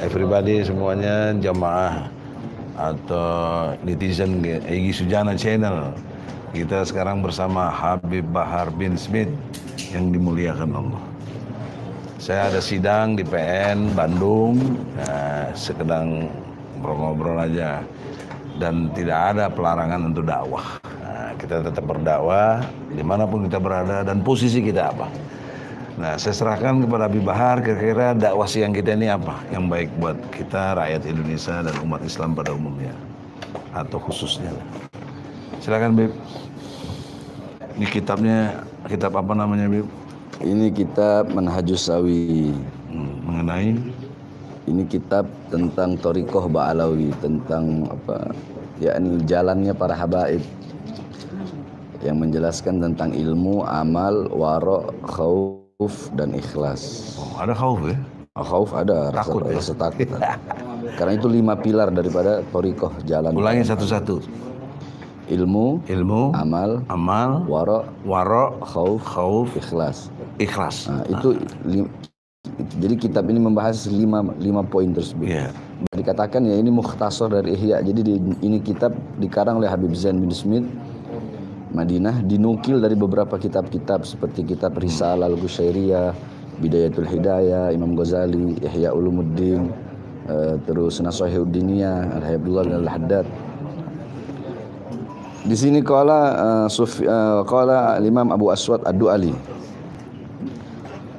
Everybody semuanya, jamaah atau netizen Egy Sujana Channel. Kita sekarang bersama Habib Bahar bin Smith yang dimuliakan Allah. Saya ada sidang di PN Bandung, sedang ngobrol aja, dan tidak ada pelarangan untuk dakwah. Kita tetap berdakwah dimanapun kita berada dan posisi kita apa. Nah, saya serahkan kepada Habib Bahar, kira-kira dakwah siang kita ini apa yang baik buat kita, rakyat Indonesia dan umat Islam pada umumnya atau khususnya. Silakan, Bib. Ini kitabnya, kitab apa namanya, Bib? Ini kitab Manhajus Sawi. Mengenai? Ini kitab tentang Thariqah Ba'alawi, tentang apa? Yakni jalannya para habaib, yang menjelaskan tentang ilmu, amal, wara', khauf dan ikhlas. Oh, ada khauf ya? Khauf ada, rasa takut. Karena itu 5 pilar daripada thariqah, jalan. Ulangi satu-satu. Ilmu, amal, wara', khauf, ikhlas. Nah, itu jadi kitab ini membahas 5 poin tersebut. Yeah. Dikatakan ya ini mukhtasar dari Ihya. Jadi ini kitab dikarang oleh Habib Zain bin Smith Madinah, dinukil dari beberapa kitab-kitab seperti kitab Risalah Al-Qusyairiyah, Bidayatul Hidayah, Imam Ghazali, Ihya Ulumuddin, terus Nashaihuddiniyah, Al-Haybullah Al-Haddad. Di sini qala Imam Abu Aswad Ad-Du'ali.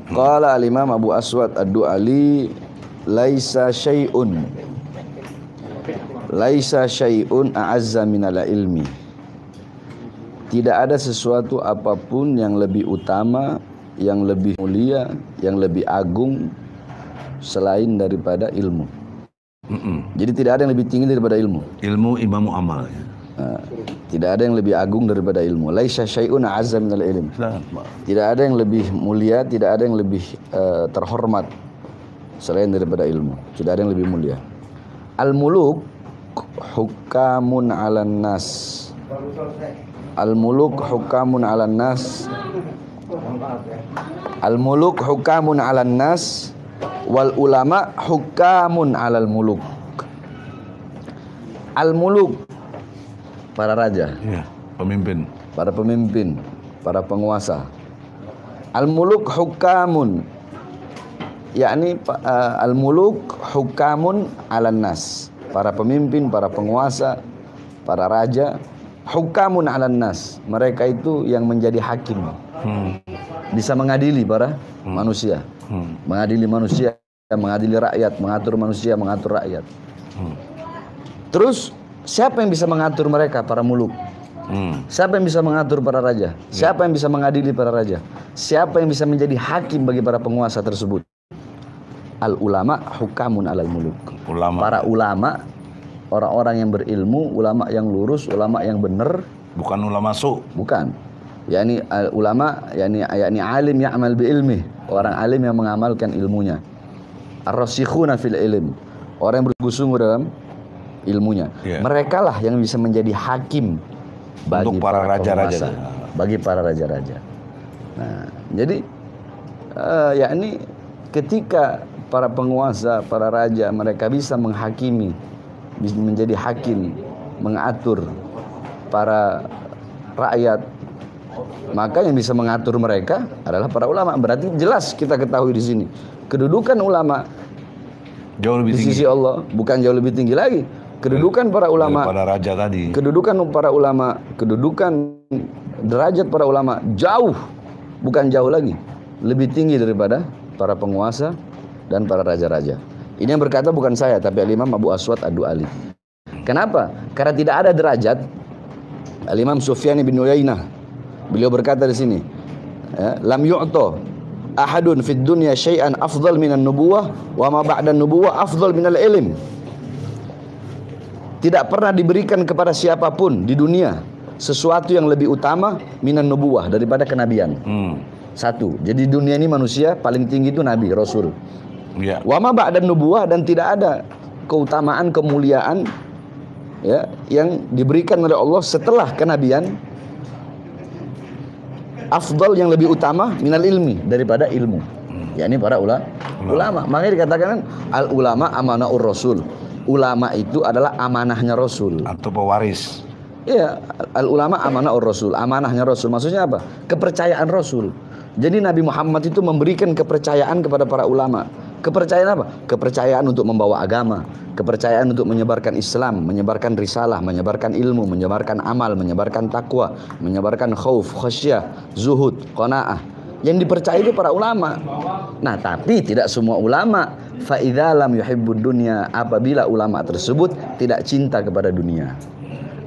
Qala al-Imam Abu Aswad Ad-Du'ali, laisa syai'un a'azza minal ilmi. Tidak ada sesuatu apapun yang lebih utama, yang lebih mulia, yang lebih agung selain daripada ilmu. Jadi tidak ada yang lebih tinggi daripada ilmu. Ilmu imamu amal. Tidak ada yang lebih agung daripada ilmu. Laisa syai'un a'azza minal ilm. Tidak ada yang lebih mulia, tidak ada yang lebih terhormat selain daripada ilmu. Tidak ada yang lebih mulia. Al-muluk hukamun 'alan nas. Al-muluk hukamun 'alan nas. Al-muluk hukamun 'alan nas wal ulama hukamun 'alal muluk. Al-muluk, para raja, ya, pemimpin, para penguasa. Al-muluk hukamun, yakni al-muluk hukamun 'alan nas. Para pemimpin, para penguasa, para raja, hukamun 'alan nas. Mereka itu yang menjadi hakim. Bisa mengadili para manusia. Mengadili manusia, mengadili rakyat, mengatur manusia, mengatur rakyat. Terus siapa yang bisa mengatur mereka? Para muluk. Siapa yang bisa mengatur para raja? Siapa yang bisa mengadili para raja? Siapa yang bisa menjadi hakim bagi para penguasa tersebut? Al-ulama hukamun 'alal muluk. Para ulama, orang-orang yang berilmu, ulama yang lurus, ulama yang benar. Bukan ulama su. Bukan. Yani ulama, yani alim ya'mal bi ilmi. Orang alim yang mengamalkan ilmunya. Ar-rasikhuna fil ilm. Orang yang bersungguh dalam ilmunya. Yeah. Mereka lah yang bisa menjadi hakim bagi untuk para raja-raja, bagi para raja-raja. Nah, jadi yakni ketika para penguasa, para raja, mereka bisa menghakimi, bisa menjadi hakim, mengatur para rakyat, maka yang bisa mengatur mereka adalah para ulama. Berarti jelas kita ketahui di sini kedudukan ulama jauh lebih tinggi di sisi Allah, bukan jauh lebih tinggi lagi. Kedudukan para ulama pada raja tadi. Kedudukan para ulama, kedudukan derajat para ulama jauh, bukan jauh lagi, lebih tinggi daripada para penguasa dan para raja-raja. Ini yang berkata bukan saya, tapi Al-Imam Abu Aswad Ad-Du'ali. Kenapa? Karena tidak ada derajat. Al-Imam Sufyan bin Uyainah, beliau berkata di sini, lam yu'ta ahadun fid dunya syai'an afdal minan nubuwah wa ma ba'da nubuwah afdal minal ilm. Tidak pernah diberikan kepada siapapun di dunia sesuatu yang lebih utama minan nubuwah, daripada kenabian. Satu. Jadi dunia ini manusia paling tinggi itu nabi, rasul. Wa ma ba'da nubuwah, dan tidak ada keutamaan, kemuliaan ya yang diberikan oleh Allah setelah kenabian afdal, yang lebih utama minal ilmi, daripada ilmu. yakni para ulama. Makanya dikatakan kan al ulama amanaur rasul. Ulama itu adalah amanahnya Rasul atau pewaris. Iya, al ulama amanaur rasul, amanahnya Rasul. Maksudnya apa? Kepercayaan Rasul. Jadi Nabi Muhammad itu memberikan kepercayaan kepada para ulama. Kepercayaan apa? Kepercayaan untuk membawa agama, kepercayaan untuk menyebarkan Islam, menyebarkan risalah, menyebarkan ilmu, menyebarkan amal, menyebarkan takwa, menyebarkan khauf, khasyah, zuhud, qanaah. Yang dipercaya itu para ulama. Nah, tapi tidak semua ulama. Fa idza lam yuhibbud dunya, apabila ulama tersebut tidak cinta kepada dunia.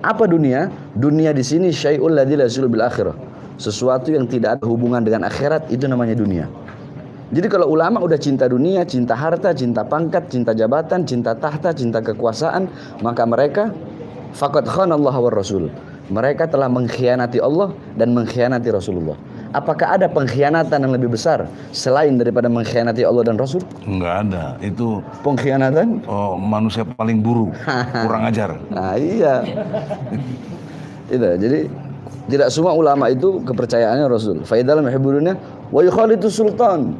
Apa dunia? Dunia di sini syai'ul ladzi la yasilu bil akhirah. Sesuatu yang tidak ada hubungan dengan akhirat, itu namanya dunia. Jadi kalau ulama udah cinta dunia, cinta harta, cinta pangkat, cinta jabatan, cinta tahta, cinta kekuasaan, maka mereka faqad khanallahu war rasul. Mereka telah mengkhianati Allah dan mengkhianati Rasulullah. Apakah ada pengkhianatan yang lebih besar selain daripada mengkhianati Allah dan Rasul? Enggak ada. Itu pengkhianatan. Oh, manusia paling buruk, kurang ajar. Nah, iya. Itu. Jadi tidak semua ulama itu kepercayaannya Rasul. Fa idza lam yuhibbuna wa yukhalitu sultan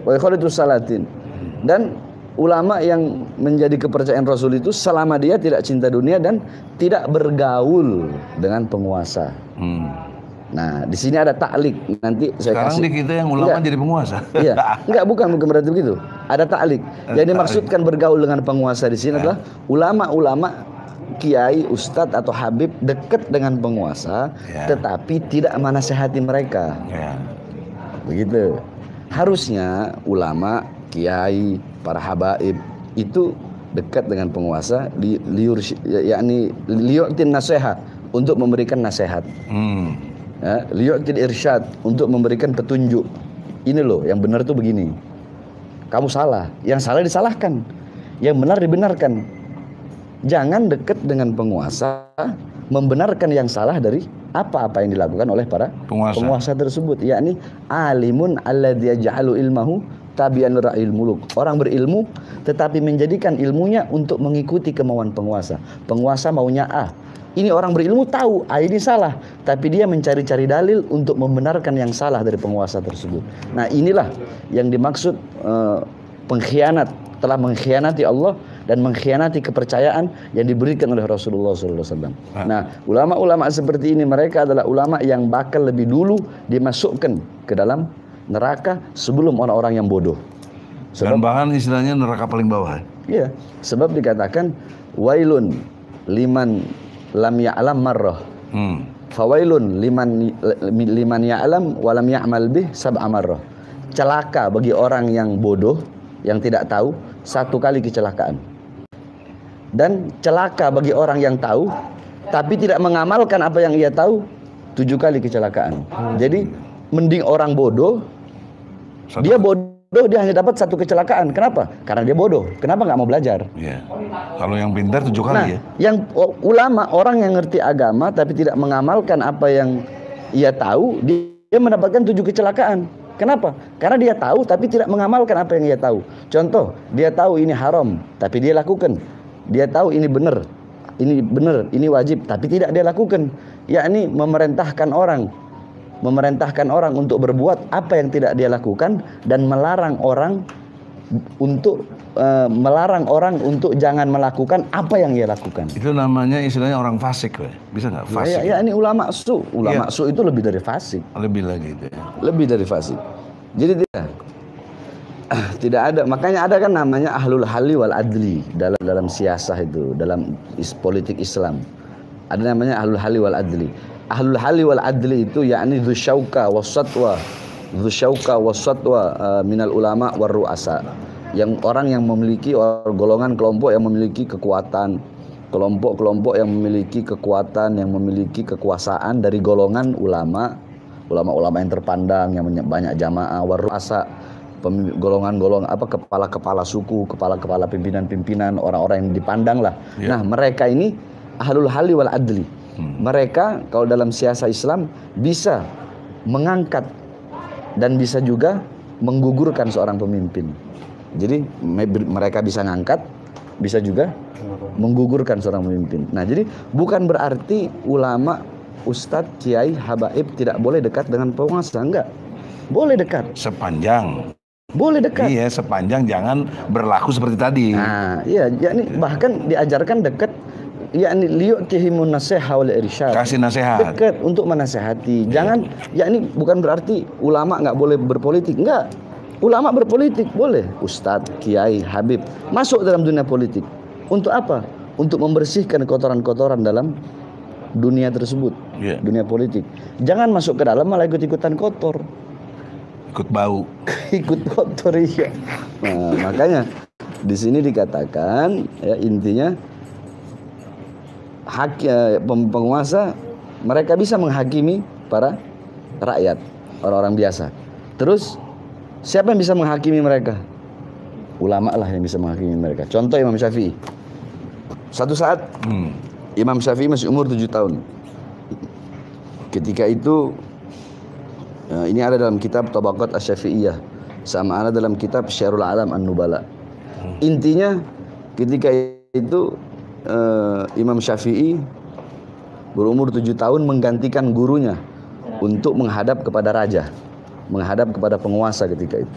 wa yukhalitu salatin. Dan ulama yang menjadi kepercayaan Rasul itu selama dia tidak cinta dunia dan tidak bergaul dengan penguasa. Nah, di sini ada taklik. Nanti saya sekarang kasih. Di kita yang ulama jadi penguasa. Iya, bukan berarti begitu. Ada taklik. Jadi maksudkan bergaul dengan penguasa di sini adalah ulama-ulama, kiai, ustadz atau habib dekat dengan penguasa, tetapi tidak menasehati mereka. Begitu. Harusnya ulama, kiai, para habaib itu dekat dengan penguasa, yakni liyu'tin nasihat, untuk memberikan nasihat. Liyu'til irsyad, untuk memberikan petunjuk. Ini loh, yang benar tuh begini. Kamu salah, yang salah disalahkan, yang benar dibenarkan. Jangan dekat dengan penguasa membenarkan yang salah dari apa-apa yang dilakukan oleh para penguasa tersebut. Yakni alimun alladzi yaj'alu ilmahu tabi'an ra'il muluk. Orang berilmu tetapi menjadikan ilmunya untuk mengikuti kemauan penguasa. Penguasa maunya A. Ini orang berilmu tahu, ini salah, tapi dia mencari-cari dalil untuk membenarkan yang salah dari penguasa tersebut. Nah, inilah yang dimaksud pengkhianat, telah mengkhianati Allah dan mengkhianati kepercayaan yang diberikan oleh Rasulullah SAW. Nah, ulama-ulama seperti ini, mereka adalah ulama yang bakal lebih dulu dimasukkan ke dalam neraka sebelum orang-orang yang bodoh. Dan bahkan istilahnya neraka paling bawah. Iya, sebab dikatakan wailun liman lam ya'lam marrah. Fawailun liman ya'lam wa lam ya'mal bih sab'a marrah. Celaka bagi orang yang bodoh, yang tidak tahu, 1 kali kecelakaan. Dan celaka bagi orang yang tahu tapi tidak mengamalkan apa yang ia tahu, 7 kali kecelakaan. Jadi mending orang bodoh, dia bodoh, dia hanya dapat 1 kecelakaan. Kenapa? Karena dia bodoh. Kenapa nggak mau belajar? Kalau yang pintar 7 kali. Yang ulama, orang yang ngerti agama tapi tidak mengamalkan apa yang ia tahu, dia mendapatkan 7 kecelakaan. Kenapa? Karena dia tahu tapi tidak mengamalkan apa yang ia tahu. Contoh, dia tahu ini haram tapi dia lakukan. Dia tahu ini benar, ini wajib tapi tidak dia lakukan. Yakni memerintahkan orang untuk berbuat apa yang tidak dia lakukan dan melarang orang untuk jangan melakukan apa yang ia lakukan. Itu namanya istilahnya orang fasik, bisa nggak? Fasik. Ya, ini ulama su. Ulama su itu lebih dari fasik. Lebih lagi itu. Lebih dari fasik. Jadi tidak ada. Makanya ada kan namanya ahlul halli wal adli dalam siasah itu, dalam politik Islam. Ada namanya ahlul halli wal adli. Ahlul halli wal adli itu yakni dzusyauka wasatwa minal ulama war ru'asa. Yang orang yang memiliki golongan kelompok yang memiliki kekuatan, kelompok-kelompok yang memiliki kekuatan, yang memiliki kekuasaan dari golongan ulama-ulama yang terpandang, yang banyak jamaah, war ru'asa, golongan-golongan kepala-kepala suku, kepala-kepala pimpinan-pimpinan, orang-orang yang dipandang lah. Nah, mereka ini ahlul halli wal adli. Mereka kalau dalam siasat Islam bisa mengangkat dan bisa juga menggugurkan seorang pemimpin. Jadi mereka bisa ngangkat, bisa juga menggugurkan seorang pemimpin. Nah, jadi bukan berarti ulama, ustadz, kiai, habaib tidak boleh dekat dengan penguasa, enggak. Boleh dekat sepanjang Boleh dekat. Iya, sepanjang jangan berlaku seperti tadi. Nah, iya, yakni bahkan diajarkan dekat, yakni liyutihimun nasiha wal irsyad. Kasih nasihat. Dekat untuk menasehati. Jangan, yakni bukan berarti ulama nggak boleh berpolitik, enggak. Ulama berpolitik boleh, ustadz, kiai, habib masuk dalam dunia politik. Untuk apa? Untuk membersihkan kotoran-kotoran dalam dunia tersebut, dunia politik. Jangan masuk ke dalam malah ikut-ikutan kotor. Ikut bau. Ikut kotor, iya. Nah, makanya di sini dikatakan ya intinya hak penguasa mereka bisa menghakimi para rakyat, orang-orang biasa. Terus siapa yang bisa menghakimi mereka? Ulama lah yang bisa menghakimi mereka. Contoh Imam Syafi'i. Satu saat Imam Syafi'i masih umur 7 tahun. Ketika itu ini ada dalam kitab Tabaqat Asy-Syafi'iyah, sama ada dalam kitab Syiarul Alam An-Nubala. Intinya ketika itu Imam Syafi'i berumur 7 tahun menggantikan gurunya untuk menghadap kepada raja, menghadap kepada penguasa ketika itu.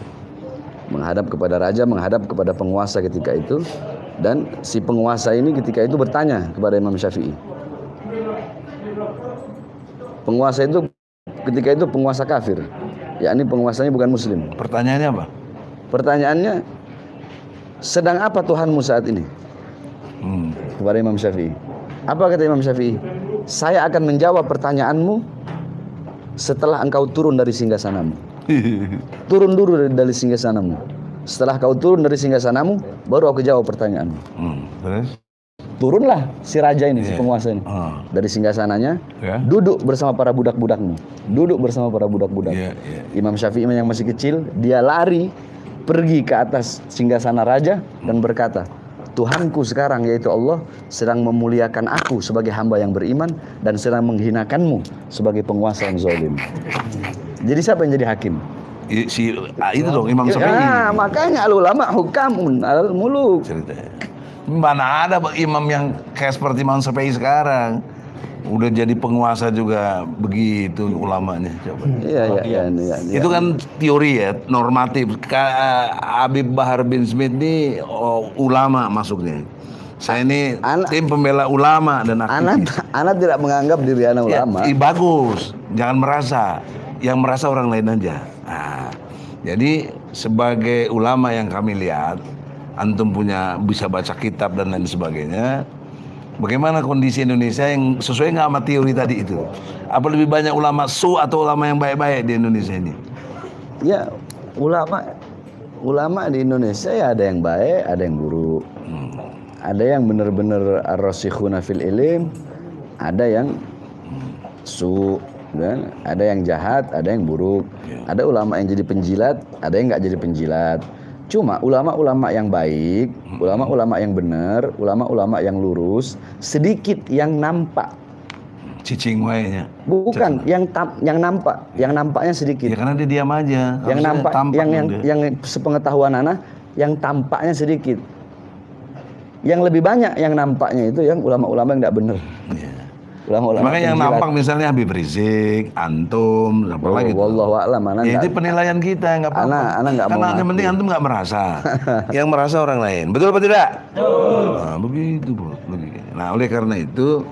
Menghadap kepada raja, menghadap kepada penguasa ketika itu. Dan si penguasa ini ketika itu bertanya kepada Imam Syafi'i. Penguasa itu ketika itu penguasa kafir, yakni penguasanya bukan muslim. Pertanyaannya apa? Pertanyaannya, sedang apa Tuhanmu saat ini? Kepada Imam Syafi'i. Apa kata Imam Syafi'i? Saya akan menjawab pertanyaanmu setelah engkau turun dari singgasanamu. Turun dulu dari singgasanamu. Setelah kau turun dari singgasanamu, baru aku jawab pertanyaanmu. Terus? Turunlah si raja ini, si penguasa ini. Dari singgasananya, duduk bersama para budak-budakmu. Duduk bersama para budak-budak. Imam Syafi'i yang masih kecil, dia lari pergi ke atas singgasana raja dan berkata, Tuhanku sekarang yaitu Allah sedang memuliakan aku sebagai hamba yang beriman dan sedang menghinakanmu sebagai penguasa yang zalim. Jadi siapa yang jadi hakim? Itu dong Imam Syafi'i. Ya, makanya al-ulama hukamun al-muluk. Mana ada imam yang kayak seperti Imam Syafi'i sekarang. Udah jadi penguasa juga begitu ulamanya. Coba. Iya. Itu kan teori ya, normatif. Habib Bahar bin Smith ini ulama masuknya. Saya ini tim pembela ulama dan aktivis. Anak tidak menganggap diri anak ulama. Bagus, jangan merasa. Yang merasa orang lain aja. Nah, jadi sebagai ulama yang kami lihat, antum bisa baca kitab dan lain sebagainya. Bagaimana kondisi Indonesia yang sesuai nggak sama teori tadi itu? Apa lebih banyak ulama atau ulama yang baik-baik di Indonesia ini? Ya, ulama di Indonesia ya ada yang baik, ada yang buruk. Ada yang benar-benar ar-rasikhuna fil ilm, ada yang dan ada yang jahat, ada yang buruk. Ada ulama yang jadi penjilat, ada yang nggak jadi penjilat. Cuma ulama-ulama yang baik, ulama-ulama yang benar, ulama-ulama yang lurus, sedikit yang nampak. Cicing wainya. Bukan, yang nampak, yang nampaknya sedikit. Ya karena dia diam aja. Yang nampak, yang sepengetahuan anak, yang tampaknya sedikit. Yang lebih banyak yang nampaknya itu yang ulama-ulama yang nggak benar. Ulama-ulama makanya yang nampak misalnya Habib Rizik, antum, apa lagi? Wallahu a'lam. Ya itu penilaian kita, nggak apa-apa. Anak nggak mau. Karena yang penting antum nggak merasa. Yang merasa orang lain. Betul apa tidak? Nah, begitu bro. Nah oleh karena itu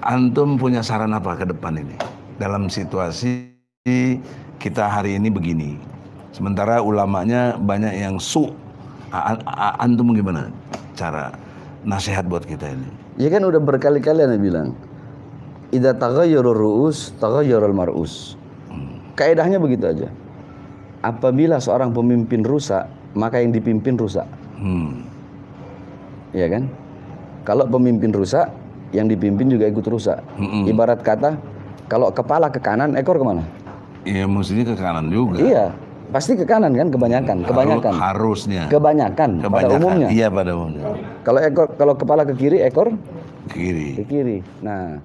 antum punya saran apa ke depan ini dalam situasi kita hari ini begini. Sementara ulamanya banyak yang antum gimana cara nasihat buat kita ini? Ya kan udah berkali-kali Anda bilang, idza taghayyara ru'us taghayyara al-mar'us. Kaedahnya begitu aja. Apabila seorang pemimpin rusak, maka yang dipimpin rusak. Iya kan? Kalau pemimpin rusak, yang dipimpin juga ikut rusak. Ibarat kata, kalau kepala ke kanan, ekor kemana? Iya, mestinya ke kanan juga. Iya, pasti ke kanan kan kebanyakan. Harusnya. Kebanyakan. Pada umumnya. Iya pada umumnya. Kalau kepala ke kiri, ekor ke kiri. Ke kiri. Nah,